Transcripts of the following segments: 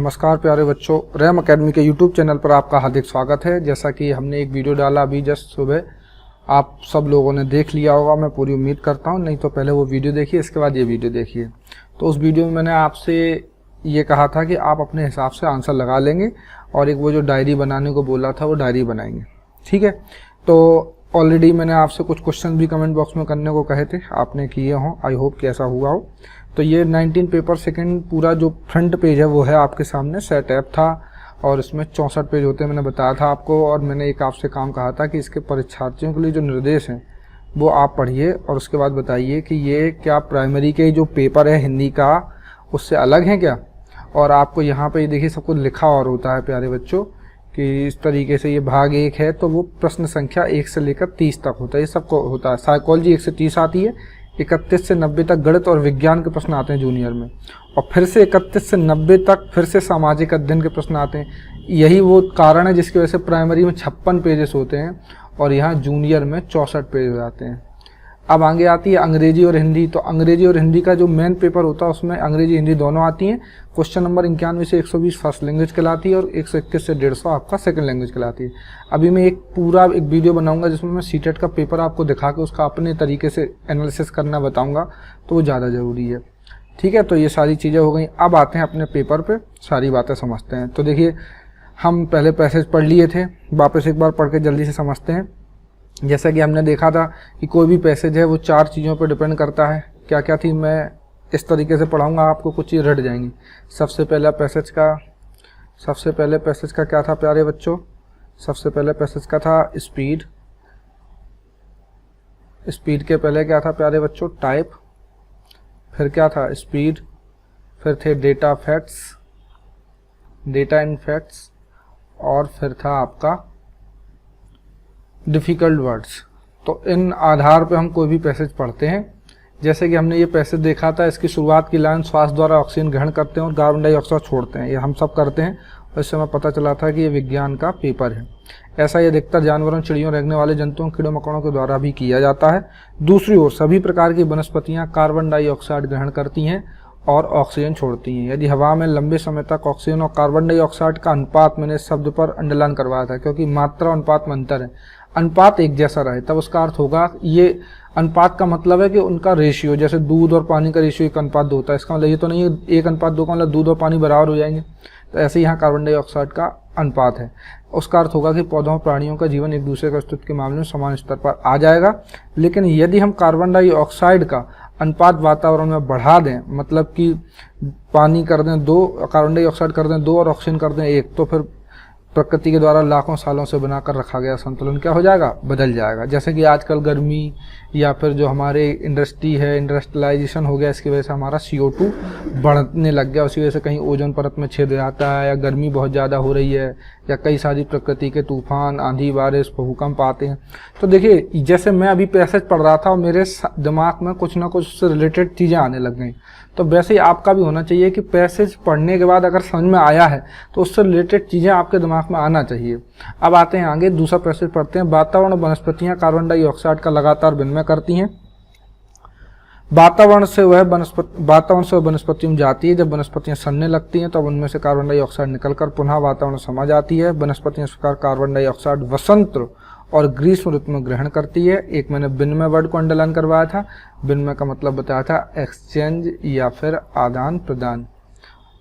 नमस्कार प्यारे बच्चों, रैम एकेडमी के यूट्यूब चैनल पर आपका हार्दिक स्वागत है। जैसा कि हमने एक वीडियो डाला अभी जस्ट सुबह, आप सब लोगों ने देख लिया होगा, मैं पूरी उम्मीद करता हूं। नहीं तो पहले वो वीडियो देखिए, इसके बाद ये वीडियो देखिए। तो उस वीडियो में मैंने आपसे ये कहा था कि आप अपने हिसाब से आंसर लगा लेंगे और एक वो जो डायरी बनाने को बोला था वो डायरी बनाएंगे, ठीक है। तो ऑलरेडी मैंने आपसे कुछ क्वेश्चन भी कमेंट बॉक्स में करने को कहे थे, आपने किए हों, आई होप कि ऐसा हुआ हो। तो ये 19 पेपर सेकंड पूरा जो फ्रंट पेज है वो है आपके सामने। सेट ऐप था और इसमें 64 पेज होते हैं, मैंने बताया था आपको। और मैंने एक आपसे काम कहा था कि इसके परीक्षार्थियों के लिए जो निर्देश हैं वो आप पढ़िए और उसके बाद बताइए कि ये क्या प्राइमरी के जो पेपर है हिंदी का उससे अलग है क्या। और आपको यहाँ पे देखिए सब कुछ लिखा और होता है प्यारे बच्चों कि इस तरीके से ये भाग 1 है तो वो प्रश्न संख्या 1 से लेकर 30 तक होता है, ये सबको होता है। साइकोलॉजी 1 से 30 आती है, 31 से 90 तक गणित और विज्ञान के प्रश्न आते हैं जूनियर में, और फिर से 31 से 90 तक फिर से सामाजिक अध्ययन के प्रश्न आते हैं। यही वो कारण है जिसकी वजह से प्राइमरी में 56 पेजेस होते हैं और यहाँ जूनियर में 64 पेज हो जाते हैं। अब आगे आती है अंग्रेजी और हिंदी। तो अंग्रेजी और हिंदी का जो मेन पेपर होता है उसमें अंग्रेजी हिंदी दोनों आती हैं। क्वेश्चन नंबर 91 से 120 फर्स्ट लैंग्वेज कहलाती है और 121 से 150 आपका सेकंड लैंग्वेज कहलाती है। अभी मैं एक वीडियो बनाऊंगा जिसमें मैं सीटेट का पेपर आपको दिखा के उसका अपने तरीके से एनालिसिस करना बताऊंगा, तो वो ज़्यादा ज़रूरी है, ठीक है। तो ये सारी चीज़ें हो गई। अब आते हैं अपने पेपर पर, सारी बातें समझते हैं। तो देखिए, हम पहले पैसेज पढ़ लिए थे, वापस एक बार पढ़ के जल्दी से समझते हैं। जैसा कि हमने देखा था कि कोई भी पैसेज है वो 4 चीज़ों पर डिपेंड करता है। क्या क्या थी, मैं इस तरीके से पढ़ाऊंगा, आपको कुछ चीज़ रट जाएंगी। सबसे पहले पैसेज का क्या था प्यारे बच्चों? सबसे पहले पैसेज का था स्पीड। स्पीड के पहले क्या था प्यारे बच्चों? टाइप। फिर क्या था? स्पीड। फिर थे डेटा इन फैक्ट्स, और फिर था आपका डिफ़िकल्ट वर्ड्स। तो इन आधार पे हम कोई भी पैसेज पढ़ते हैं। जैसे कि हमने ये पैसेज देखा था, इसकी शुरुआत की लाइन श्वास द्वारा ऑक्सीजन ग्रहण करते हैं और कार्बन डाइऑक्साइड छोड़ते हैं, ये हम सब करते हैं। और इससे हमें पता चला था कि ये विज्ञान का पेपर है। ऐसा ये अधिकतर जानवरों, चिड़ियों, रेंगने वाले जंतुओं, कीड़ों मकोड़ों के द्वारा भी किया जाता है। दूसरी ओर सभी प्रकार की वनस्पतियाँ कार्बन डाइऑक्साइड ग्रहण करती हैं और ऑक्सीजन छोड़ती हैं। यदि हवा में लंबे समय तक ऑक्सीजन और कार्बन डाइऑक्साइड का अनुपात, मैंने इस शब्द पर अंडरलाइन करवाया था क्योंकि मात्रा अनुपात में अंतर है, अनुपात एक जैसा रहे तब उसका अर्थ होगा, ये अनुपात का मतलब है कि उनका रेशियो, जैसे दूध और पानी का रेशियो 1:2 होता है, इसका मतलब ये तो नहीं है 1:2 का मतलब दूध और पानी बराबर हो जाएंगे। तो ऐसे ही यहाँ कार्बन डाइऑक्साइड का अनुपात है, उसका अर्थ होगा कि पौधों और प्राणियों का जीवन एक दूसरे के अस्तित्व के मामले में समान स्तर पर आ जाएगा। लेकिन यदि हम कार्बन डाइऑक्साइड का अनुपात वातावरण में बढ़ा दें, मतलब कि पानी कर दें 2, कार्बन डाइऑक्साइड कर दें 2 और ऑक्सीजन कर दें 1, तो फिर प्रकृति के द्वारा लाखों सालों से बनाकर रखा गया संतुलन क्या हो जाएगा? बदल जाएगा। जैसे कि आजकल गर्मी या फिर जो हमारे इंडस्ट्री है, इंडस्ट्रियलाइजेशन हो गया, इसकी वजह से हमारा CO2 बढ़ने लग गया, उसी वजह से कहीं ओजोन परत में छेद हो जाता है, या गर्मी बहुत ज़्यादा हो रही है, या कई सारी प्रकृति के तूफान, आंधी, बारिश, भूकंप आते हैं। तो देखिए, जैसे मैं अभी पैसेज पढ़ रहा था और मेरे दिमाग में कुछ ना कुछ उससे रिलेटेड चीज़ें आने लग गई, तो वैसे ही आपका भी होना चाहिए कि पैसेज पढ़ने के बाद अगर समझ में आया है तो उससे रिलेटेड चीज़ें आपके दिमाग में आना चाहिए। अब आते हैं आगे, दूसरा पैसेज पढ़ते हैं। वातावरण और वनस्पतियाँ कार्बन डाइऑक्साइड का लगातार विनिमय करती हैं। वातावरण से वनस्पतियों में जाती है। जब वनस्पतियाँ सड़ने लगती हैं तब उनमें से कार्बन डाइऑक्साइड निकलकर पुनः वातावरण में समा जाती है। वनस्पतियाँ इस प्रकार कार्बन डाइऑक्साइड वसंत और ग्रीष्म ऋतु में ग्रहण करती है। एक मैंने विनिमय वर्ड को अंडरलाइन करवाया था, विनिमय का मतलब बताया था एक्सचेंज या फिर आदान प्रदान,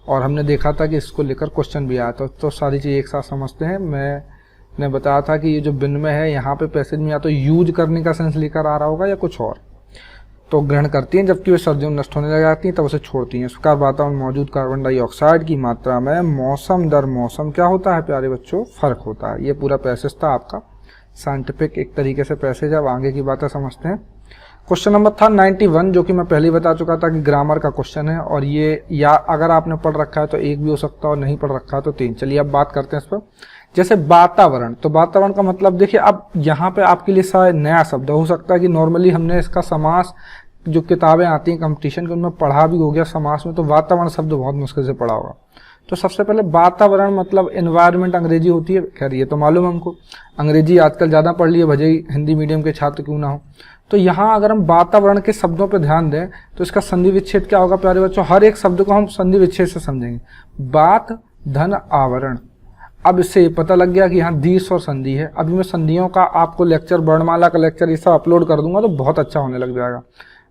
और हमने देखा था कि इसको लेकर क्वेश्चन भी आया था। तो सारी चीज़ एक साथ समझते हैं। मैंने बताया था कि ये जो विनिमय है यहाँ पे पैसेज में या तो यूज करने का सेंस लेकर आ रहा होगा या कुछ और। तो ग्रहण करती हैं, जबकि वे सर्दियों में नष्ट होने लग जाती हैं तब उसे छोड़ती हैं। इस प्रकार वातावरण में मौजूद कार्बन डाइऑक्साइड की मात्रा में मौसम दर मौसम क्या होता है प्यारे बच्चों? फर्क होता है। ये पूरा पैसेज था आपका, साइंटिफिक एक तरीके से पैसेज। अब आगे की बातें समझते हैं। क्वेश्चन नंबर था 91, जो कि मैं पहले ही बता चुका था कि ग्रामर का क्वेश्चन है, और ये या अगर आपने पढ़ रखा है तो 1 भी हो सकता है और नहीं पढ़ रखा है तो 3। चलिए अब बात करते हैं इस पर। जैसे वातावरण, तो वातावरण का मतलब देखिए, अब यहाँ पे आपके लिए शायद नया शब्द हो सकता है कि नॉर्मली हमने इसका समास, जो किताबें आती हैं कंपटीशन के, उनमें पढ़ा भी हो गया समास में, तो वातावरण शब्द बहुत मुश्किल से पढ़ा होगा। तो सबसे पहले वातावरण मतलब एनवायरनमेंट अंग्रेजी होती है, खैर ये तो मालूम है हमको, अंग्रेजी आजकल ज़्यादा पढ़ लिए, भले ही हिंदी मीडियम के छात्र क्यों ना हो। तो यहाँ अगर हम वातावरण के शब्दों पर ध्यान दें तो इसका संधि विच्छेद क्या होगा प्यारे बच्चों? हर एक शब्द को हम संधि विच्छेद से समझेंगे। बात धन आवरण। अब इससे पता लग गया कि यहाँ दीर्घ और संधि है। अभी मैं संधियों का आपको लेक्चर, वर्णमाला का लेक्चर ये सब अपलोड कर दूंगा तो बहुत अच्छा होने लग जाएगा।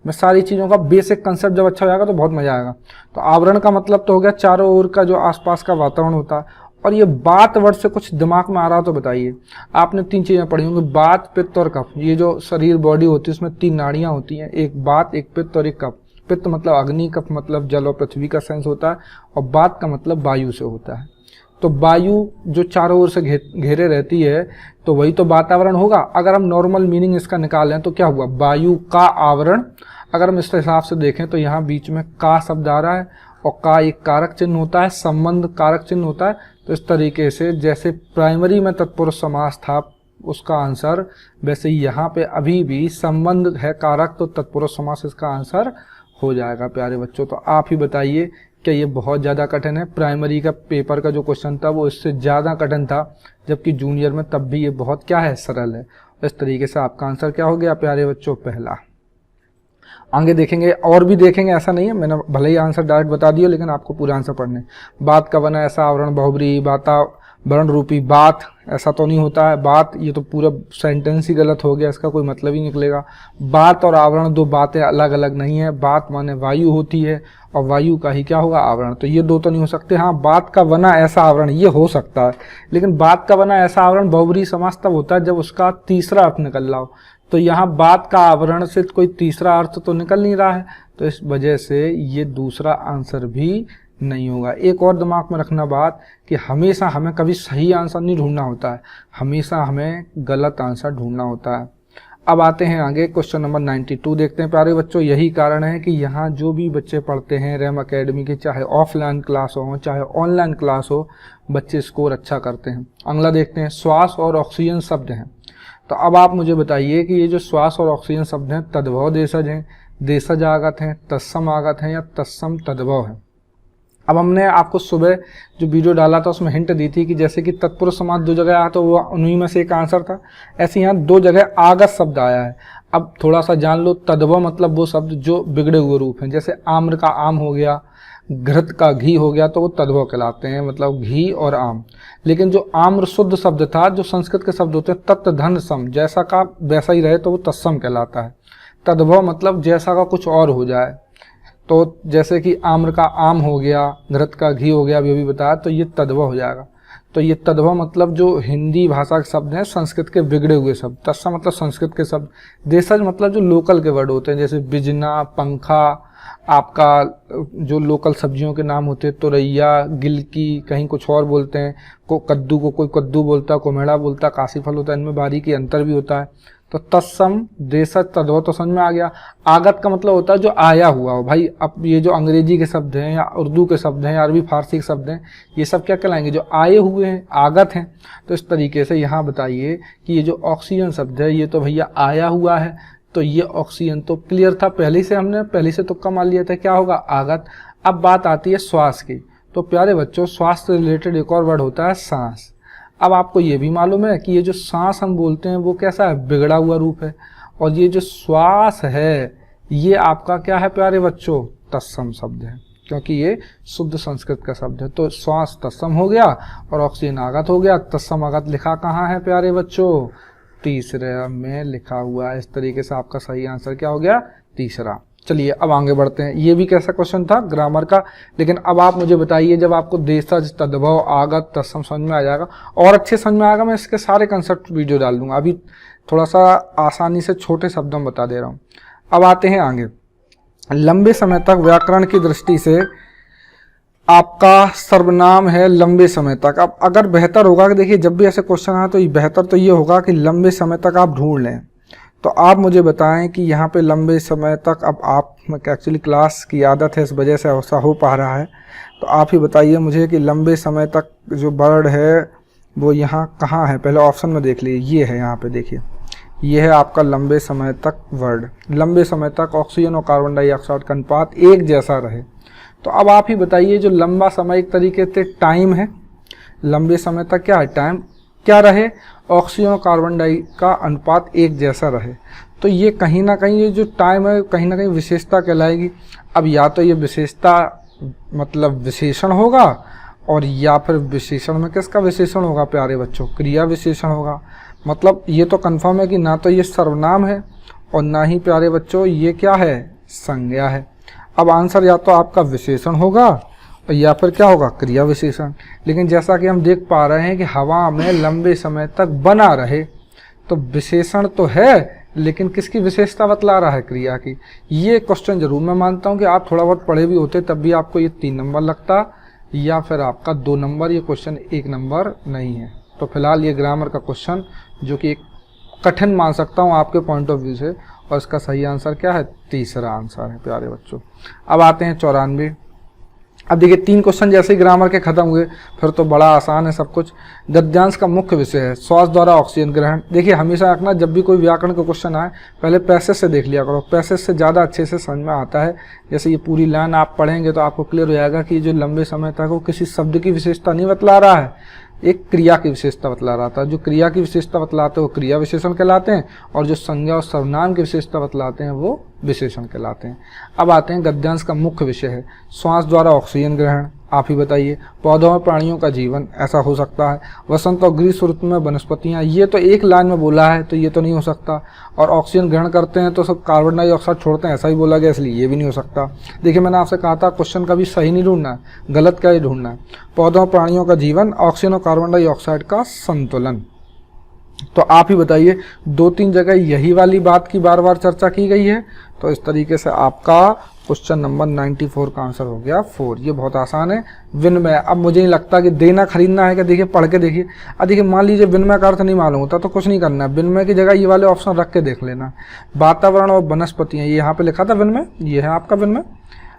मैं सारी चीज़ों का बेसिक कंसेप्ट जब अच्छा हो जाएगा तो बहुत मजा आएगा। तो आवरण का मतलब तो हो गया चारों ओर का जो आसपास का वातावरण होता है। और ये बात वर्ड से कुछ दिमाग में आ रहा हो तो बताइए। आपने 3 चीज़ें पढ़ी होंगी, बात, पित्त और कफ। ये जो शरीर बॉडी होती है उसमें 3 नाड़ियाँ होती हैं, एक बात, एक पित्त और एक कफ। पित्त मतलब अग्नि, कफ मतलब जल और पृथ्वी का सेंस होता है, और बात का मतलब वायु से होता है। तो वायु जो चारों ओर से घेरे रहती है तो वही तो वातावरण होगा। अगर हम नॉर्मल मीनिंग इसका निकालें तो क्या हुआ, वायु का आवरण। अगर हम इस हिसाब से देखें तो यहाँ बीच में का शब्द आ रहा है, और का एक कारक चिन्ह होता है, संबंध कारक चिन्ह होता है। तो इस तरीके से जैसे प्राइमरी में तत्पुरुष समास था उसका आंसर, वैसे यहाँ पे अभी भी संबंध है कारक, तो तत्पुरुष समास इसका आंसर हो जाएगा प्यारे बच्चों। तो आप ही बताइए क्या ये बहुत ज़्यादा कठिन है? प्राइमरी का पेपर का जो क्वेश्चन था वो इससे ज़्यादा कठिन था, जबकि जूनियर में तब भी ये बहुत क्या है, सरल है। इस तरीके से आपका आंसर क्या हो गया प्यारे बच्चों, पहला। आगे देखेंगे और भी देखेंगे, ऐसा नहीं है, मैंने भले ही आंसर डायरेक्ट बता दिया लेकिन आपको पूरा आंसर पढ़ने। बात का बना ऐसा आवरण बहुब्रीही, वातावरण रूपी बात, ऐसा तो नहीं होता है बात, ये तो पूरा सेंटेंस ही गलत हो गया, इसका कोई मतलब ही निकलेगा। बात और आवरण दो बातें अलग अलग नहीं है। बात माने वायु होती है और वायु का ही क्या होगा, आवरण। तो ये दो तो नहीं हो सकते। हाँ, बात का बना ऐसा आवरण ये हो सकता है, लेकिन बात का बना ऐसा आवरण बहुब्रीही समास तब होता है जब उसका तीसरा अर्थ निकल रहा हो। तो यहाँ बात का आवरण से कोई तीसरा अर्थ तो निकल नहीं रहा है, तो इस वजह से ये दूसरा आंसर भी नहीं होगा। एक और दिमाग में रखना बात कि हमेशा हमें कभी सही आंसर नहीं ढूंढना होता है, हमेशा हमें गलत आंसर ढूंढना होता है। अब आते हैं आगे, क्वेश्चन नंबर 92 देखते हैं प्यारे बच्चों। यही कारण है कि यहाँ जो भी बच्चे पढ़ते हैं रैम एकेडमी के, चाहे ऑफलाइन क्लास हो चाहे ऑनलाइन क्लास हो, बच्चे स्कोर अच्छा करते हैं। अगला देखते हैं, श्वास और ऑक्सीजन शब्द हैं। तो अब आप मुझे बताइए कि ये जो श्वास और ऑक्सीजन शब्द हैं तद्भव देशज हैं, देशज आगत हैं, तत्सम आगत हैं या तत्सम तद्भव हैं। अब हमने आपको सुबह जो वीडियो डाला था उसमें हिंट दी थी कि जैसे कि तत्पुरुष समास 2 जगह आया तो वो उन्हीं में से एक आंसर था, ऐसे यहाँ 2 जगह आगत शब्द आया है। अब थोड़ा सा जान लो, तद्भव मतलब वो शब्द जो बिगड़े हुए रूप हैं, जैसे आम्र का आम हो गया, घृत का घी हो गया, तो वो तद्भव कहलाते हैं, मतलब घी और आम। लेकिन जो आम्र शुद्ध शब्द था, जो संस्कृत के शब्द होते हैं तत् धन सम, जैसा का वैसा ही रहे तो वो तत्सम कहलाता है। तद्भव मतलब जैसा का कुछ और हो जाए, तो जैसे कि आम्र का आम हो गया, घृत का घी हो गया, अभी बताया, तो ये तद्भव हो जाएगा। तो ये तद्भव मतलब जो हिंदी भाषा के शब्द हैं, संस्कृत के बिगड़े हुए शब्द। तत्सम मतलब संस्कृत के शब्द। देशज मतलब जो लोकल के वर्ड होते हैं, जैसे बिजना, पंखा, आपका जो लोकल सब्जियों के नाम होते हैं, तुरैया, गिलकी, कहीं कुछ और बोलते हैं, को कद्दू को कोई कद्दू बोलता है, कोमेड़ा बोलता है, काशीफल होता है, इनमें बारीकी अंतर भी होता है। तो तत्सम, देशज, तद्भव तो समझ में आ गया। आगत का मतलब होता है जो आया हुआ हो। भाई अब ये जो अंग्रेजी के शब्द हैं या उर्दू के शब्द हैं या अरबी फारसी के शब्द हैं, ये सब क्या कहलाएंगे, जो आए हुए हैं, आगत हैं। तो इस तरीके से यहाँ बताइए कि ये जो ऑक्सीजन शब्द है ये तो भैया आया हुआ है, तो ये ऑक्सीजन तो क्लियर था, पहले से तुक्का मार लिया था, क्या होगा, आगत। अब बात आती है श्वास की। तो प्यारे बच्चों, श्वास से रिलेटेड एक और वर्ड होता है सांस। अब आपको ये भी मालूम है कि ये जो सांस हम बोलते हैं वो कैसा है, बिगड़ा हुआ रूप है, और ये जो श्वास है ये आपका क्या है प्यारे बच्चों, तत्सम शब्द है, क्योंकि ये शुद्ध संस्कृत का शब्द है। तो श्वास तत्सम हो गया और ऑक्सीजन आगत हो गया। तत्सम आगत लिखा कहाँ है प्यारे बच्चों, तीसरे में लिखा हुआ है। इस तरीके से आपका सही आंसर क्या हो गया, तीसरा। चलिए अब आगे बढ़ते हैं। ये भी कैसा क्वेश्चन था, ग्रामर का। लेकिन अब आप मुझे बताइए, जब आपको देशज, तद्भव, आगत, तत्सम समझ में आ जाएगा और अच्छे समझ में आएगा, मैं इसके सारे कंसेप्ट वीडियो डाल दूंगा। अभी थोड़ा सा आसानी से छोटे शब्दों में बता दे रहा हूँ। अब आते हैं आगे। लंबे समय तक व्याकरण की दृष्टि से आपका सर्वनाम है लंबे समय तक। अब अगर बेहतर होगा कि देखिए जब भी ऐसे क्वेश्चन आए तो बेहतर तो ये होगा कि लंबे समय तक आप ढूंढ लें। तो आप मुझे बताएं कि यहाँ पे लंबे समय तक, अब आप एक्चुअली क्लास की आदत है इस वजह से ऐसा हो पा रहा है, तो आप ही बताइए मुझे कि लंबे समय तक जो वर्ड है वो यहाँ कहाँ है। पहले ऑप्शन में देख लीजिए, ये है, यहाँ पे देखिए, ये है आपका लंबे समय तक वर्ड। लंबे समय तक ऑक्सीजन और कार्बन डाइऑक्साइड का अनुपात एक जैसा रहे। तो अब आप ही बताइए, जो लंबा समय एक तरीके से टाइम है, लंबे समय तक क्या है, टाइम क्या रहे, ऑक्सीजन और कार्बन डाई का अनुपात एक जैसा रहे। तो ये कहीं ना कहीं ये जो टाइम है कहीं ना कहीं विशेषता कहलाएगी। अब या तो ये विशेषता मतलब विशेषण होगा और या फिर विशेषण में किसका विशेषण होगा प्यारे बच्चों, क्रिया विशेषण होगा। मतलब ये तो कंफर्म है कि ना तो ये सर्वनाम है और ना ही प्यारे बच्चों ये क्या है, संज्ञा है। अब आंसर या तो आपका विशेषण होगा या फिर क्या होगा, क्रिया विशेषण। लेकिन जैसा कि हम देख पा रहे हैं कि हवा में लंबे समय तक बना रहे, तो विशेषण तो है लेकिन किसकी विशेषता बतला रहा है, क्रिया की। ये क्वेश्चन जरूर मैं मानता हूं कि आप थोड़ा बहुत पढ़े भी होते तब भी आपको ये 3 नंबर लगता या फिर आपका 2 नंबर, ये क्वेश्चन 1 नंबर नहीं है। तो फिलहाल ये ग्रामर का क्वेश्चन जो कि एक कठिन मान सकता हूँ आपके पॉइंट ऑफ व्यू से, और इसका सही आंसर क्या है, तीसरा आंसर है प्यारे बच्चों। अब आते हैं 94। अब देखिए 3 क्वेश्चन जैसे ही ग्रामर के खत्म हुए, फिर तो बड़ा आसान है सब कुछ। गद्यांश का मुख्य विषय है श्वास द्वारा ऑक्सीजन ग्रहण। देखिए हमेशा रखना, जब भी कोई व्याकरण का क्वेश्चन आए पहले पैसेज से देख लिया करो, पैसेज से ज़्यादा अच्छे से समझ में आता है। जैसे ये पूरी लाइन आप पढ़ेंगे तो आपको क्लियर हो जाएगा कि जो लंबे समय तक वो किसी शब्द की विशेषता नहीं बतला रहा है, एक क्रिया की विशेषता बतला रहा था। जो क्रिया की विशेषता बतलाते हैं वो क्रिया विशेषण कहलाते हैं, और जो संज्ञा और सर्वनाम की विशेषता बतलाते हैं वो विशेषण कहलाते हैं। अब आते हैं गद्यांश का मुख्य विषय है श्वास द्वारा ऑक्सीजन ग्रहण। आप ही बताइए, पौधों और प्राणियों का जीवन, ऐसा हो सकता है। वसंत और ग्रीष्म ऋतु में वनस्पतियां, ये तो एक लाइन में बोला है तो ये तो नहीं हो सकता। और ऑक्सीजन ग्रहण करते हैं तो सब कार्बन डाइऑक्साइड छोड़ते हैं, ऐसा ही बोला गया, इसलिए ये भी नहीं हो सकता। देखिए मैंने आपसे कहा था क्वेश्चन का भी सही नहीं ढूंढना है, गलत क्या ही ढूंढना है। पौधों और प्राणियों का जीवन, ऑक्सीजन और कार्बन डाइऑक्साइड का संतुलन। तो आप ही बताइए, 2-3 जगह यही वाली बात की बार बार चर्चा की गई है। तो इस तरीके से आपका क्वेश्चन नंबर 94 का आंसर हो गया 4। ये बहुत आसान है। विनिमय, अब मुझे नहीं लगता कि देना खरीदना है, क्या देखिए पढ़ के देखिए। अब देखिए मान लीजिए विनिमय का अर्थ नहीं मालूम होता तो कुछ नहीं करना है, विनिमय की जगह ये वाले ऑप्शन रख के देख लेना। वातावरण और वनस्पतियाँ, ये यहाँ पे लिखा था विनिमय, ये है आपका विनिमय।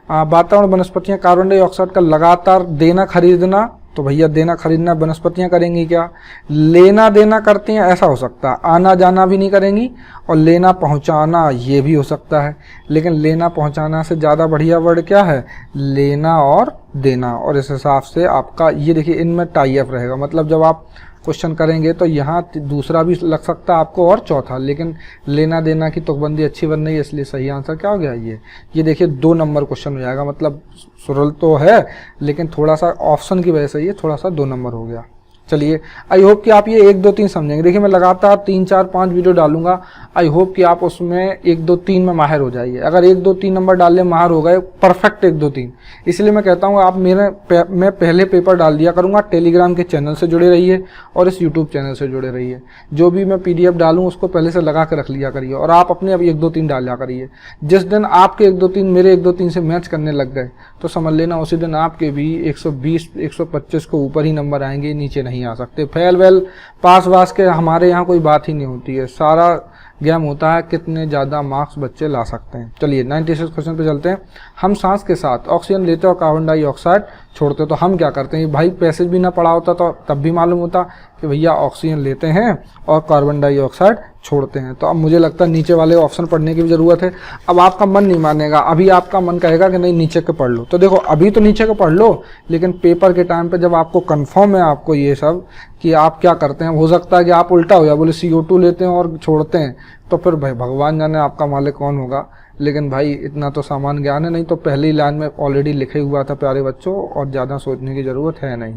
वातावरण वनस्पतियाँ, कार्बन डाइऑक्साइड का लगातार देना खरीदना, तो भैया देना खरीदना वनस्पतियाँ करेंगी क्या, लेना देना करती हैं, ऐसा हो सकता है। आना जाना भी नहीं करेंगी, और लेना पहुंचाना ये भी हो सकता है। लेकिन लेना पहुंचाना से ज़्यादा बढ़िया वर्ड क्या है, लेना और देना। और इस हिसाब से आपका ये देखिए इनमें टाई अप रहेगा। मतलब जब आप क्वेश्चन करेंगे तो यहाँ दूसरा भी लग सकता है आपको और चौथा, लेकिन लेना देना की तुकबंदी अच्छी बन रही है, इसलिए सही आंसर क्या हो गया, ये देखिए 2 नंबर क्वेश्चन हो जाएगा। मतलब सरल तो है लेकिन थोड़ा सा ऑप्शन की वजह से ये थोड़ा सा 2 नंबर हो गया। चलिए आई होप कि आप ये 1, 2, 3 समझेंगे। देखिए मैं लगातार 3, 4, 5 वीडियो डालूंगा, आई होप कि आप उसमें 1, 2, 3 में माहिर हो जाइए। अगर 1, 2, 3 नंबर डालने माहिर हो गए, परफेक्ट 1, 2, 3, इसलिए मैं कहता हूँ आप मैं पहले पेपर डाल दिया करूँगा। टेलीग्राम के चैनल से जुड़े रहिए और इस यूट्यूब चैनल से जुड़े रहिए। जो भी मैं PDF डालूँ उसको पहले से लगा के रख लिया करिए, और आप अपने अब 1, 2, 3 डाल लिया करिए। जिस दिन आपके 1, 2, 3 मेरे 1, 2, 3 से मैच करने लग गए तो समझ लेना उसी दिन आपके भी 120, 125 को ऊपर ही नंबर आएंगे, नीचे नहीं आ सकते। फेल वेल पास वास के हमारे यहाँ कोई बात ही नहीं होती है, सारा गेम होता है कितने ज़्यादा मार्क्स बच्चे ला सकते हैं। चलिए 96 क्वेश्चन पे चलते हैं। हम सांस के साथ ऑक्सीजन लेते और कार्बन डाइऑक्साइड छोड़ते, तो हम क्या करते हैं भाई, पैसेज भी ना पढ़ा होता तो तब भी मालूम होता कि भैया ऑक्सीजन लेते हैं और कार्बन डाइऑक्साइड छोड़ते हैं। तो अब मुझे लगता है नीचे वाले ऑप्शन पढ़ने की भी ज़रूरत है। अब आपका मन नहीं मानेगा, अभी आपका मन कहेगा कि नहीं नीचे के पढ़ लो, तो देखो अभी तो नीचे के पढ़ लो, लेकिन पेपर के टाइम पे जब आपको कंफर्म है आपको ये सब कि आप क्या करते हैं, हो सकता है कि आप उल्टा हो जाए, बोले CO2 लेते हैं और छोड़ते हैं, तो फिर भाई भगवान जाने आपका मालिक कौन होगा। लेकिन भाई इतना तो सामान्य ज्ञान है, नहीं तो पहली लाइन में ऑलरेडी लिखे हुआ था प्यारे बच्चों, और ज़्यादा सोचने की ज़रूरत है नहीं।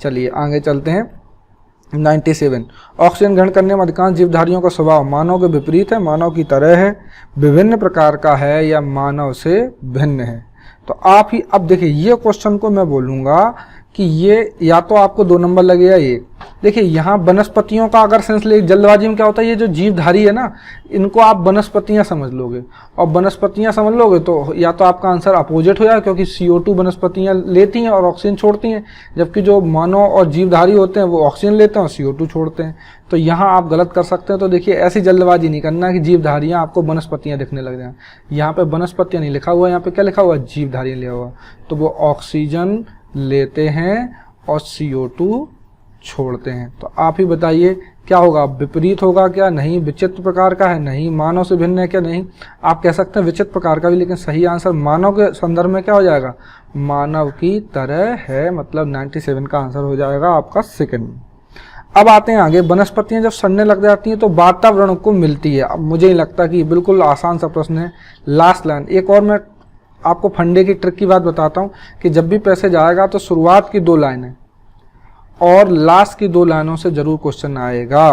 चलिए आगे चलते हैं। 97 ऑक्सीजन ग्रहण करने में अधिकांश जीवधारियों का स्वभाव मानव के विपरीत है, मानव की तरह है, विभिन्न प्रकार का है, या मानव से भिन्न है। तो आप ही अब देखिए ये क्वेश्चन को मैं बोलूँगा कि ये या तो आपको 2 नंबर लगेगा। ये देखिए यहाँ वनस्पतियों का अगर सेंस ले, जल्दबाजी में क्या होता है, ये जो जीवधारी है ना इनको आप वनस्पतियाँ समझ लोगे, और वनस्पतियाँ समझ लोगे तो या तो आपका आंसर अपोजिट हो जाएगा, क्योंकि CO2 वनस्पतियाँ लेती हैं और ऑक्सीजन छोड़ती हैं, जबकि जो मानव और जीवधारी होते हैं वो ऑक्सीजन लेते हैं और CO2 छोड़ते हैं। तो यहाँ आप गलत कर सकते हैं। तो देखिए ऐसी जल्दबाजी नहीं करना कि जीवधारियाँ आपको वनस्पतियाँ दिखने लग जाएँ। यहाँ पे वनस्पतियाँ नहीं लिखा हुआ, यहाँ पे क्या लिखा हुआ, जीवधारियाँ लिखा हुआ। तो वो ऑक्सीजन लेते हैं और CO2 छोड़ते हैं। तो आप ही बताइए क्या होगा, विपरीत होगा क्या, नहीं, विचित्र प्रकार का है, नहीं, मानव से भिन्न है क्या, नहीं। आप कह सकते हैं विचित्र प्रकार का भी, लेकिन सही आंसर मानव के संदर्भ में क्या हो जाएगा, मानव की तरह है। मतलब 97 का आंसर हो जाएगा आपका सेकंड। अब आते हैं आगे। वनस्पतियां जब सड़ने लग जाती हैं तो वातावरण को मिलती है। अब मुझे नहीं लगता कि बिल्कुल आसान सा प्रश्न है। लास्ट लाइन एक और मैं आपको फंडे की ट्रिक की बात बताता हूँ कि जब भी पैसेज आएगा तो शुरुआत की 2 लाइनें और लास्ट की 2 लाइनों से जरूर क्वेश्चन आएगा।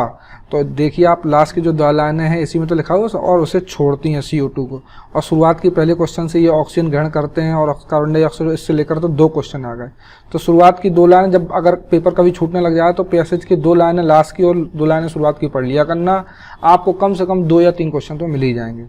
तो देखिए आप लास्ट की जो 2 लाइनें हैं इसी में तो लिखा हुआ और उसे छोड़ती हैं CO2 को, और शुरुआत की पहले क्वेश्चन से ये ऑक्सीजन ग्रहण करते हैं और कार्बन डाइऑक्साइड, इससे लेकर तो 2 क्वेश्चन आ गए। तो शुरुआत की 2 लाइनें जब अगर पेपर कभी छूटने लग जाए तो पैसेज की 2 लाइनें लास्ट की और 2 लाइनें शुरुआत की पढ़ लिया करना, आपको कम से कम 2 या 3 क्वेश्चन तो मिल ही जाएंगे।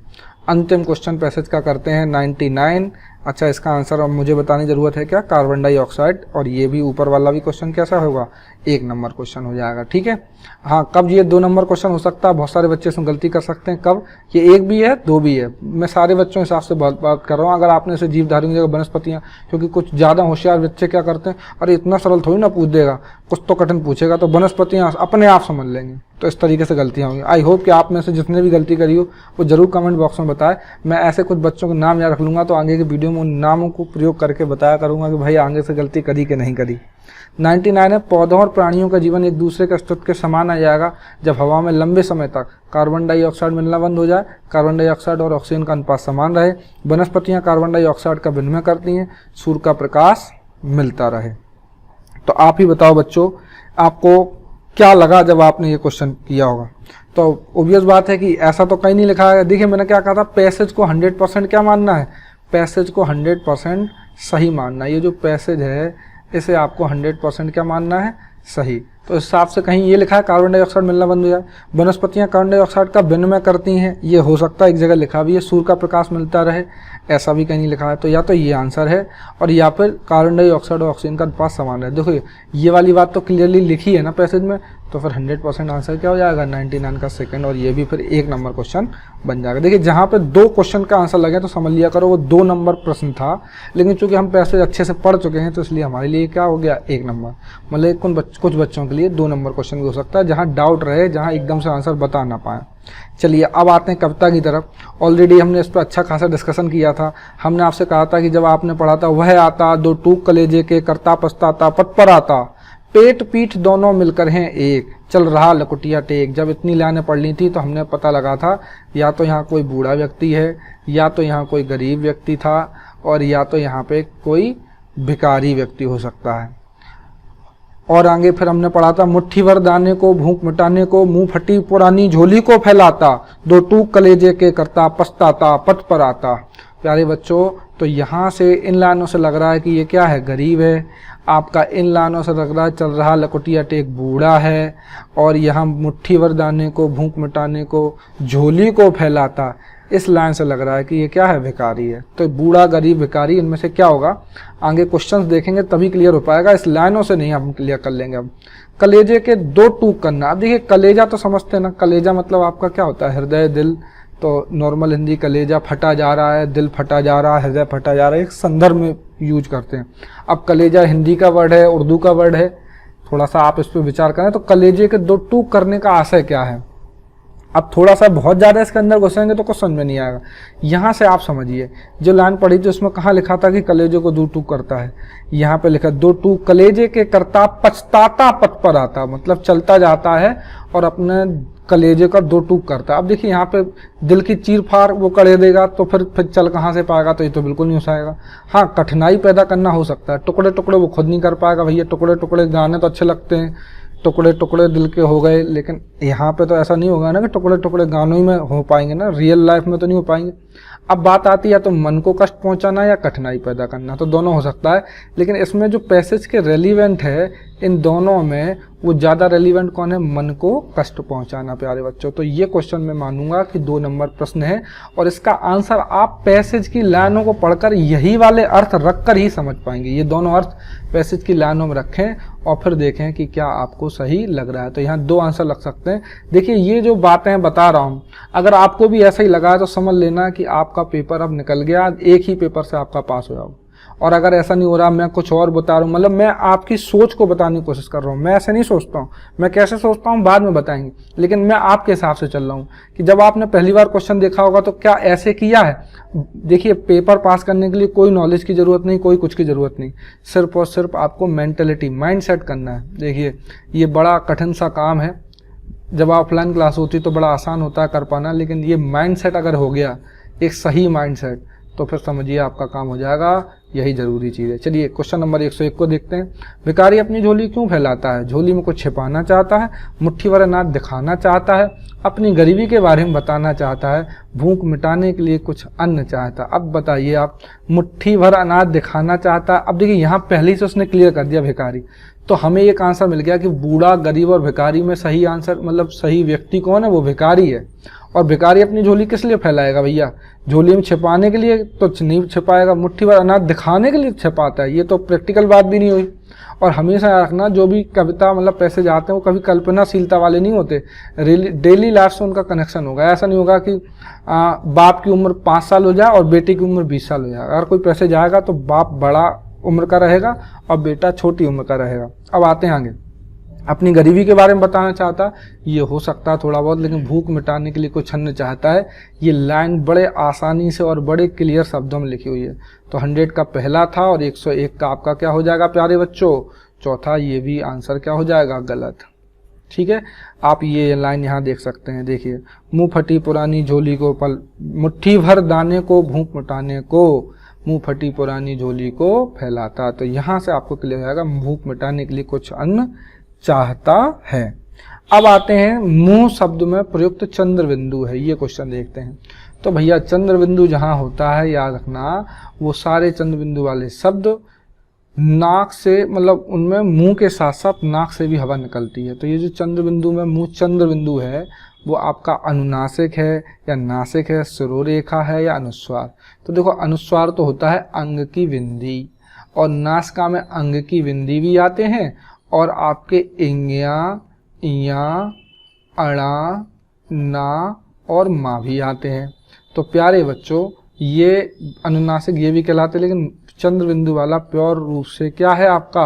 अंतिम क्वेश्चन पैसेज का करते हैं 99। अच्छा, इसका आंसर अब मुझे बताने की जरूरत है क्या? Carbon dioxide. और ये भी ऊपर वाला भी क्वेश्चन कैसा होगा? 1 नंबर क्वेश्चन हो जाएगा। ठीक है। हाँ, कब ये 2 नंबर क्वेश्चन हो सकता है? बहुत सारे बच्चे इसमें गलती कर सकते हैं। कब? ये 1 भी है 2 भी है। मैं सारे बच्चों के हिसाब से बात कर रहा हूँ। अगर आपने इसे जीवधारियों की जगह वनस्पतियाँ, क्योंकि कुछ ज़्यादा होशियार बच्चे क्या करते हैं, अरे इतना सरल थोड़ी ना पूछ देगा, कुछ तो कठिन पूछेगा, तो वनस्पतियाँ अपने आप समझ लेंगे। तो इस तरीके से गलतियाँ होंगी। आई होप कि आप में से जितने भी गलती करी हो वो जरूर कमेंट बॉक्स में बताएं। मैं ऐसे कुछ बच्चों के नाम याद रख लूँगा, तो आगे की वीडियो में उन नामों को प्रयोग करके बताया करूँगा कि भाई आगे से गलती करी कि नहीं करी। 99 है, पौधों और प्राणियों का जीवन एक दूसरे के अस्तित्व के समान आ जाएगा जब हवा में लंबे समय तक कार्बन डाइऑक्साइड मिलना बंद हो जाए, कार्बन डाइऑक्साइड और ऑक्सीजन का अनुपात समान रहे, वनस्पतियाँ कार्बन डाइऑक्साइड का विनिमय करती हैं, सूर्य का प्रकाश मिलता रहे। तो आप ही बताओ बच्चों, आपको क्या लगा जब आपने ये क्वेश्चन किया होगा? तो ऑब्वियस बात है कि ऐसा तो कहीं नहीं लिखा है। देखिए मैंने क्या कहा था, पैसेज को 100% क्या मानना है? पैसेज को 100% सही मानना है। ये जो पैसेज है इसे आपको 100% क्या मानना है? सही। तो इस हिसाब से कहीं ये लिखा है कार्बन डाइऑक्साइड मिलना बंद हो जाए, वनस्पतियाँ कार्बन डाइऑक्साइड का विनिमय करती हैं, ये हो सकता है एक जगह लिखा भी है, सूर्य का प्रकाश मिलता रहे, ऐसा भी कहीं नहीं लिखा है। तो या तो ये आंसर है, और या फिर कार्बन डाइऑक्साइड और ऑक्सीजन का अनुपात समान है। देखो ये वाली बात तो क्लियरली लिखी है ना पैसेज में, तो फिर 100% आंसर क्या हो जाएगा? 99 का सेकंड, और ये भी फिर 1 नंबर क्वेश्चन बन जाएगा। देखिए जहाँ पे 2 क्वेश्चन का आंसर लगे तो समझ लिया करो वो 2 नंबर प्रश्न था, लेकिन चूंकि हम पैसेज अच्छे से पढ़ चुके हैं तो इसलिए हमारे लिए क्या हो गया? 1 नंबर। मतलब कुछ बच्चों के लिए 2 नंबर क्वेश्चन भी हो सकता है, जहाँ डाउट रहे, जहाँ एकदम से आंसर बता ना पाए। चलिए अब आते हैं कविता की तरफ। ऑलरेडी हमने इस पर अच्छा खासा डिस्कशन किया था। हमने आपसे कहा था कि जब आपने पढ़ा था, वह आता 2 टूक कलेजे के, करता पछताता पट पर आता, पेट पीठ दोनों मिलकर हैं एक, चल रहा लकुटिया टेक। जब इतनी लाइनें पढ़ ली थी तो हमने पता लगा था या तो यहाँ कोई बूढ़ा व्यक्ति है, या तो यहाँ कोई गरीब व्यक्ति था, और या तो यहाँ पे कोई भिखारी व्यक्ति हो सकता है। और आगे फिर हमने पढ़ा था, मुट्ठी भर दाने को भूख मिटाने को, मुंह फटी पुरानी झोली को फैलाता, 2 टूक कलेजे के, करता पछताता पट पर आता। प्यारे बच्चों, तो यहाँ से इन लाइनों से लग रहा है कि ये क्या है? गरीब है। आपका इन लाइनों से लग रहा है चल रहा लकुटिया टेक बूढ़ा है, और यहाँ मुट्ठी भर दाने को भूख मिटाने को, झोली को फैलाता, इस लाइन से लग रहा है कि ये क्या है? भिखारी है। तो बूढ़ा, गरीब, भिखारी, इनमें से क्या होगा? आगे क्वेश्चंस देखेंगे तभी क्लियर हो पाएगा, इस लाइनों से नहीं हम क्लियर कर लेंगे। अब कलेजे के 2 टूक करना। अब देखिए कलेजा तो समझते हैं ना, कलेजा मतलब आपका क्या होता है? हृदय, दिल। तो नॉर्मल हिंदी कलेजा फटा जा रहा है, दिल फटा जा रहा है, हृदय फटा जा रहा है, एक संदर्भ में यूज करते हैं। अब कलेजा हिंदी का वर्ड है, उर्दू का वर्ड है, थोड़ा सा आप इस पर विचार करें। तो कलेजे के 2 टूक करने का आशय क्या है? अब थोड़ा सा बहुत ज़्यादा इसके अंदर घुसेंगे तो कुछ समझ में नहीं आएगा। यहाँ से आप समझिए, जो लाइन पढ़ी थी उसमें कहाँ लिखा था कि कलेजे को 2 टूक करता है? यहाँ पे लिखा 2 टूक कलेजे के, करता पछताता पट पर आता, मतलब चलता जाता है और अपने कलेजे का 2 टूक करता है। अब देखिए यहाँ पे दिल की चीर फाड़ वो कर देगा तो फिर चल कहाँ से पाएगा? तो ये तो बिल्कुल नहीं हो पाएगा। हाँ, कठिनाई पैदा करना हो सकता है, टुकड़े टुकड़े वो खुद नहीं कर पाएगा। भैया टुकड़े टुकड़े गाने तो अच्छे लगते हैं, टुकड़े टुकड़े दिल के हो गए, लेकिन यहाँ पे तो ऐसा नहीं होगा ना कि टुकड़े टुकड़े गानों ही में हो पाएंगे ना, रियल लाइफ में तो नहीं हो पाएंगे। अब बात आती है या तो मन को कष्ट पहुंचाना या कठिनाई पैदा करना, तो दोनों हो सकता है। लेकिन इसमें जो पैसेज के रेलिवेंट है इन दोनों में, वो ज़्यादा रेलिवेंट कौन है? मन को कष्ट पहुंचाना। प्यारे बच्चों, तो ये क्वेश्चन मैं मानूंगा कि 2 नंबर प्रश्न है, और इसका आंसर आप पैसेज की लाइनों को पढ़कर यही वाले अर्थ रखकर ही समझ पाएंगे। ये दोनों अर्थ पैसेज की लाइनों में रखें और फिर देखें कि क्या आपको सही लग रहा है। तो यहाँ 2 आंसर लग सकते हैं। देखिए ये जो बातें बता रहा हूँ, अगर आपको भी ऐसा ही लगा है तो समझ लेना कि आपका पेपर अब निकल गया, एक ही पेपर से आपका पास हो जाओ। और अगर ऐसा नहीं हो रहा, मैं कुछ और बता रहा हूँ, मतलब मैं आपकी सोच को बताने की कोशिश कर रहा हूँ। मैं ऐसे नहीं सोचता हूँ, मैं कैसे सोचता हूँ बाद में बताएंगे, लेकिन मैं आपके हिसाब से चल रहा हूँ कि जब आपने पहली बार क्वेश्चन देखा होगा तो क्या ऐसे किया है। देखिए पेपर पास करने के लिए कोई नॉलेज की ज़रूरत नहीं, कोई कुछ की ज़रूरत नहीं, सिर्फ और सिर्फ आपको मेंटेलिटी, माइंड सेट करना है। देखिए ये बड़ा कठिन सा काम है, जब ऑफलाइन क्लास होती तो बड़ा आसान होता है कर पाना, लेकिन ये माइंड सेट अगर हो गया, एक सही माइंड सेट, तो फिर समझिए आपका काम हो जाएगा, यही जरूरी चीज़ है। चलिए क्वेश्चन नंबर 101 को देखते हैं। भिखारी अपनी झोली क्यों फैलाता है? झोली में कुछ छिपाना चाहता है, मुट्ठी भर अनाज दिखाना चाहता है, अपनी गरीबी के बारे में बताना चाहता है, भूख मिटाने के लिए कुछ अन्न चाहता है। अब बताइए आप, मुट्ठी भर अनाज दिखाना चाहता है। अब देखिए यहाँ पहले ही से उसने क्लियर कर दिया भिखारी, तो हमें एक आंसर मिल गया कि बूढ़ा, गरीब और भिखारी में सही आंसर मतलब सही व्यक्ति कौन है? वो भिखारी है। और भिखारी अपनी झोली किस लिए फैलाएगा भैया? झोली में छिपाने के लिए तो नहीं छिपाएगा, मुट्ठी भर अनाज दिखाने के लिए छिपाता है। ये तो प्रैक्टिकल बात भी नहीं हुई। और हमेशा रखना, जो भी कविता मतलब पैसेज आते हैं वो कभी कल्पनाशीलता वाले नहीं होते, डेली लाइफ से उनका कनेक्शन होगा। ऐसा नहीं होगा कि बाप की उम्र 5 साल हो जाए और बेटे की उम्र 20 साल हो जाए। अगर कोई पैसेज आएगा तो बाप बड़ा उम्र का रहेगा और बेटा छोटी उम्र का रहेगा। अब आते हैं आगे। अपनी गरीबी के बारे में बताना चाहता, ये हो सकता है थोड़ा बहुत, लेकिन भूख मिटाने के लिए कुछ अन्न चाहता है। ये लाइन बड़े आसानी से और बड़े क्लियर शब्दों में लिखी हुई है। तो 100 का पहला था और 101 का आपका क्या हो जाएगा प्यारे बच्चों? चौथा। ये भी आंसर क्या हो जाएगा? गलत। ठीक है, आप ये लाइन यहाँ देख सकते हैं। देखिए, मुँह फटी पुरानी झोली को मुट्ठी भर दाने को भूख मिटाने को, मुँह फटी पुरानी झोली को फैलाता। तो यहाँ से आपको क्लियर हो जाएगा, भूख मिटाने के लिए कुछ अन्न चाहता है। अब आते हैं मुंह शब्द में प्रयुक्त चंद्र बिंदु है, ये क्वेश्चन देखते हैं। तो भैया चंद्र बिंदु जहां होता है, याद रखना, वो सारे चंद्र बिंदु वाले शब्द नाक से, मतलब उनमें मुंह के साथ साथ नाक से भी हवा निकलती है। तो ये जो चंद्र बिंदु में मुंह चंद्र बिंदु है, वो आपका अनुनासिक है या नासिक है, शिरोरेखा है या अनुस्वार? तो देखो, अनुस्वार तो होता है अंग की बिंदी, और नासिका में अंग की बिंदी भी आते हैं, और आपके इंगिया, इया, अड़ा, ना और मा भी आते हैं। तो प्यारे बच्चों, ये अनुनासिक ये भी कहलाते हैं, लेकिन चंद्र बिंदु वाला प्योर रूप से क्या है आपका?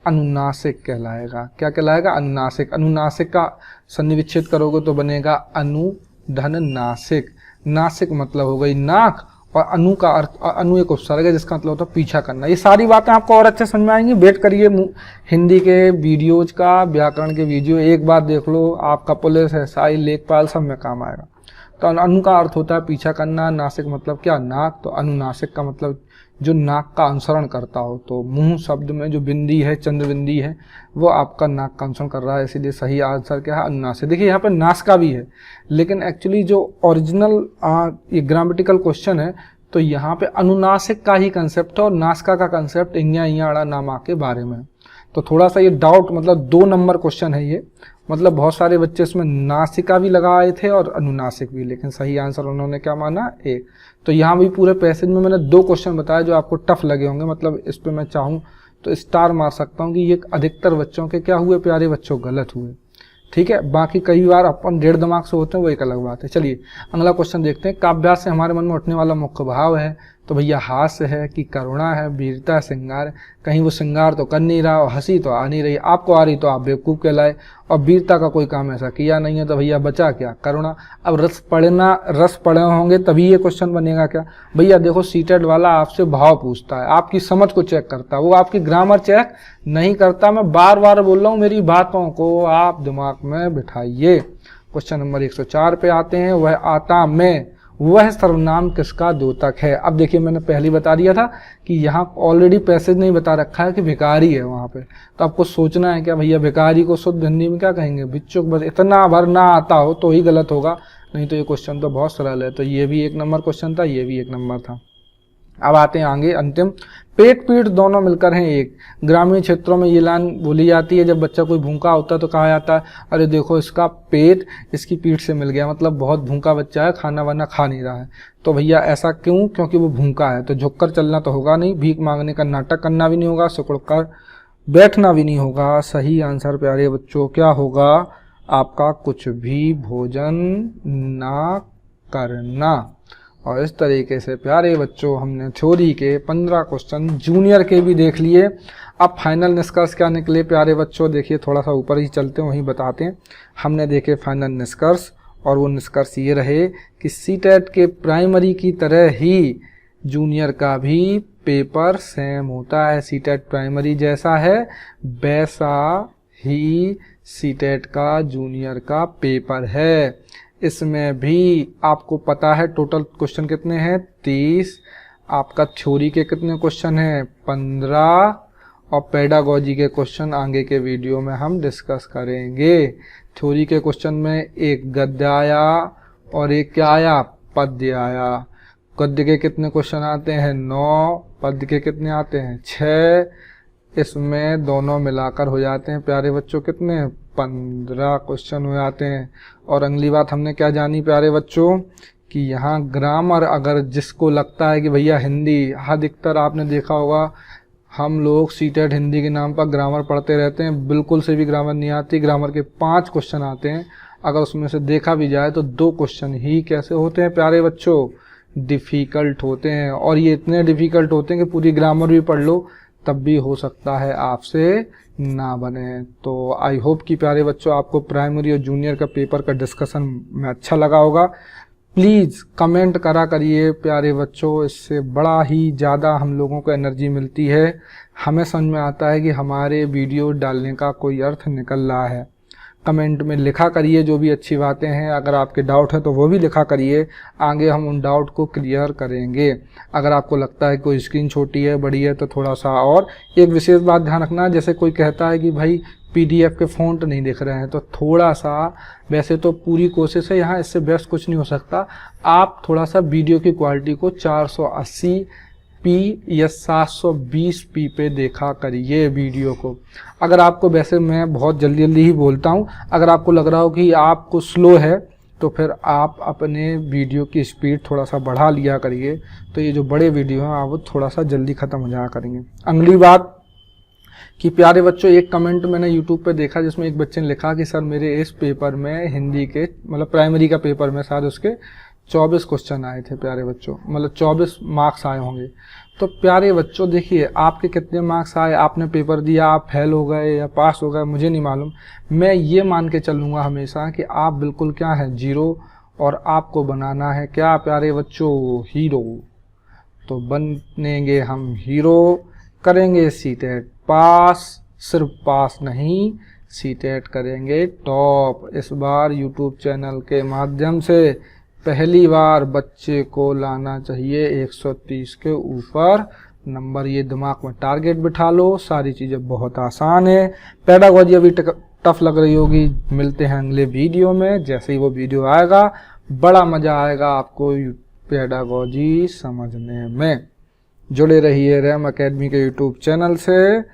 अनुनासिक कहलाएगा। क्या कहलाएगा? अनुनासिक। अनुनासिक का संधि विच्छेद करोगे तो बनेगा अनु धन नासिक। नासिक मतलब हो गई नाक, और अनु का अर्थ, अनु एक उपसर्ग है जिसका मतलब होता है पीछा करना। ये सारी बातें आपको और अच्छे समझ में आएंगी। वेट करिए, हिंदी के वीडियोज का, व्याकरण के वीडियो एक बार देख लो, आपका पुलिस, एसआई, लेखपाल सब में काम आएगा। तो अनु का अर्थ होता है पीछा करना, नासिक मतलब क्या? नाक। तो अनुनासिक का मतलब जो नाक का अनुसरण करता हो। तो मुंह शब्द में जो बिंदी है, चंद्र बिंदी है, वो आपका नाक का अनुसरण कर रहा है, इसीलिए सही आंसर क्या है? अनुनासिक। देखिए यहाँ पे नासिका भी है, लेकिन एक्चुअली जो ओरिजिनल ये ग्रामेटिकल क्वेश्चन है, तो यहाँ पे अनुनासिक का ही कंसेप्ट है और नासिका का कंसेप्ट इंगिया, इया, अड़ा, नामा के बारे में। तो थोड़ा सा ये डाउट, मतलब 2 नंबर क्वेश्चन है ये, मतलब बहुत सारे बच्चे इसमें नासिका भी लगाए थे और अनुनासिक भी, लेकिन सही आंसर उन्होंने क्या माना? 1। तो यहाँ भी पूरे पैसेज में मैंने 2 क्वेश्चन बताए जो आपको टफ लगे होंगे, मतलब इस पे मैं चाहूँ तो स्टार मार सकता हूँ कि ये अधिकतर बच्चों के क्या हुए प्यारे बच्चों? गलत हुए। ठीक है, बाकी कई बार अपन डेढ़ दिमाग से होते हैं, वो एक अलग बात है। चलिए अगला क्वेश्चन देखते हैं। काव्यास से हमारे मन में उठने वाला मुख्य भाव है, तो भैया हास्य है कि करुणा है, वीरता, श्रृंगार। कहीं वो श्रृंगार तो कर नहीं रहा और हंसी तो आ नहीं रही, आपको आ रही तो आप बेवकूफ़ कहलाए, और वीरता का कोई काम ऐसा किया नहीं है, तो भैया बचा क्या? करुणा। अब रस पढ़े होंगे तभी ये क्वेश्चन बनेगा क्या? भैया देखो, सीटेट वाला आपसे भाव पूछता है, आपकी समझ को चेक करता है, वो आपकी ग्रामर चेक नहीं करता। मैं बार बार बोल रहा हूँ, मेरी बातों को आप दिमाग में बिठाइए। क्वेश्चन नंबर 104 पे आते हैं। वह आता में वह सर्वनाम किसका द्योतक है? अब देखिए, मैंने पहले बता दिया था कि यहाँ ऑलरेडी पैसेज नहीं बता रखा है कि भिखारी है वहाँ पे, तो आपको सोचना है क्या भैया भिखारी को शुद्ध हिंदी में क्या कहेंगे? भिक्षुक। बस इतना भर ना आता हो तो ही गलत होगा, नहीं तो ये क्वेश्चन तो बहुत सरल है। तो ये भी 1 नंबर क्वेश्चन था, ये भी 1 नंबर था। अब आते हैं आगे अंतिम। पेट पीठ दोनों मिलकर हैं एक। ग्रामीण क्षेत्रों में ये लाइन बोली जाती है, जब बच्चा कोई भूखा होता है तो कहा जाता है, अरे देखो इसका पेट इसकी पीठ से मिल गया, मतलब बहुत भूखा बच्चा है, खाना वाना खा नहीं रहा है। तो भैया ऐसा क्यों? क्योंकि वो भूखा है। तो झुककर चलना तो होगा नहीं, भीख मांगने का नाटक करना भी नहीं होगा, सिकुड़कर बैठना भी नहीं होगा। सही आंसर प्यारे बच्चों क्या होगा आपका? कुछ भी भोजन ना करना। और इस तरीके से प्यारे बच्चों हमने थ्योरी के 15 क्वेश्चन जूनियर के भी देख लिए। अब फाइनल निष्कर्ष क्या निकले प्यारे बच्चों? देखिए थोड़ा सा ऊपर ही चलते हैं, वहीं बताते हैं। हमने देखे फाइनल निष्कर्ष, और वो निष्कर्ष ये रहे कि सीटेट के प्राइमरी की तरह ही जूनियर का भी पेपर सेम होता है। सीटेट प्राइमरी जैसा है वैसा ही सीटेट का जूनियर का पेपर है। इसमें भी आपको पता है टोटल क्वेश्चन कितने हैं? 30। आपका थ्योरी के कितने क्वेश्चन हैं, 15, और पेडागोजी के क्वेश्चन आगे के वीडियो में हम डिस्कस करेंगे। थ्योरी के क्वेश्चन में एक गद्य आया और एक क्या आया, पद्य आया। गद्य के कितने क्वेश्चन आते हैं, 9, पद्य के कितने आते हैं, 6। इसमें दोनों मिलाकर हो जाते हैं प्यारे बच्चों कितने, 15 क्वेश्चन हो जाते हैं। और अगली बात हमने क्या जानी प्यारे बच्चों, कि यहाँ ग्रामर, अगर जिसको लगता है कि भैया हिंदी, अधिकतर आपने देखा होगा हम लोग सीटेट हिंदी के नाम पर ग्रामर पढ़ते रहते हैं, बिल्कुल से भी ग्रामर नहीं आती। ग्रामर के 5 क्वेश्चन आते हैं, अगर उसमें से देखा भी जाए तो 2 क्वेश्चन ही कैसे होते हैं प्यारे बच्चों, डिफ़िकल्ट होते हैं। और ये इतने डिफ़िकल्ट होते हैं कि पूरी ग्रामर भी पढ़ लो तब भी हो सकता है आपसे ना बने। तो आई होप कि प्यारे बच्चों आपको प्राइमरी और जूनियर का पेपर का डिस्कशन में अच्छा लगा होगा। प्लीज़ कमेंट करा करिए प्यारे बच्चों, इससे बड़ा ही ज़्यादा हम लोगों को एनर्जी मिलती है। हमें समझ में आता है कि हमारे वीडियो डालने का कोई अर्थ निकल रहा है। कमेंट में लिखा करिए जो भी अच्छी बातें हैं, अगर आपके डाउट है तो वो भी लिखा करिए, आगे हम उन डाउट को क्लियर करेंगे। अगर आपको लगता है कोई स्क्रीन छोटी है बड़ी है तो थोड़ा सा, और एक विशेष बात ध्यान रखना, जैसे कोई कहता है कि भाई PDF के फ़ॉन्ट नहीं दिख रहे हैं, तो थोड़ा सा, वैसे तो पूरी कोशिश है यहाँ, इससे बेस्ट कुछ नहीं हो सकता, आप थोड़ा सा वीडियो की क्वालिटी को 480p या 720p पे देखा करिए वीडियो को। अगर आपको, वैसे मैं बहुत जल्दी जल्दी ही बोलता हूँ, अगर आपको लग रहा हो कि आपको स्लो है तो फिर आप अपने वीडियो की स्पीड थोड़ा सा बढ़ा लिया करिए, तो ये जो बड़े वीडियो हैं आप वो थोड़ा सा जल्दी ख़त्म हो जाया करेंगे। अगली बात कि प्यारे बच्चों, एक कमेंट मैंने YouTube पे देखा जिसमें एक बच्चे ने लिखा कि सर मेरे इस पेपर में हिंदी के, मतलब प्राइमरी का पेपर में शायद उसके 24 क्वेश्चन आए थे प्यारे बच्चों, मतलब 24 मार्क्स आए होंगे। तो प्यारे बच्चों देखिए, आपके कितने मार्क्स आए, आपने पेपर दिया, आप फेल हो गए या पास हो गए, मुझे नहीं मालूम। मैं ये मान के चलूँगा हमेशा कि आप बिल्कुल क्या है, 0, और आपको बनाना है क्या प्यारे बच्चों, हीरो। तो बनेंगे हम हीरो, करेंगे सीटेट पास, सिर्फ पास नहीं, सीटेट करेंगे टॉप। इस बार YouTube चैनल के माध्यम से पहली बार बच्चे को लाना चाहिए 130 के ऊपर नंबर। ये दिमाग में टारगेट बिठा लो, सारी चीज़ें बहुत आसान है। पेडागोजी अभी टफ लग रही होगी, मिलते हैं अगले वीडियो में। जैसे ही वो वीडियो आएगा बड़ा मज़ा आएगा आपको पेडागोजी समझने में। जुड़े रहिए रैम एकेडमी के YouTube चैनल से।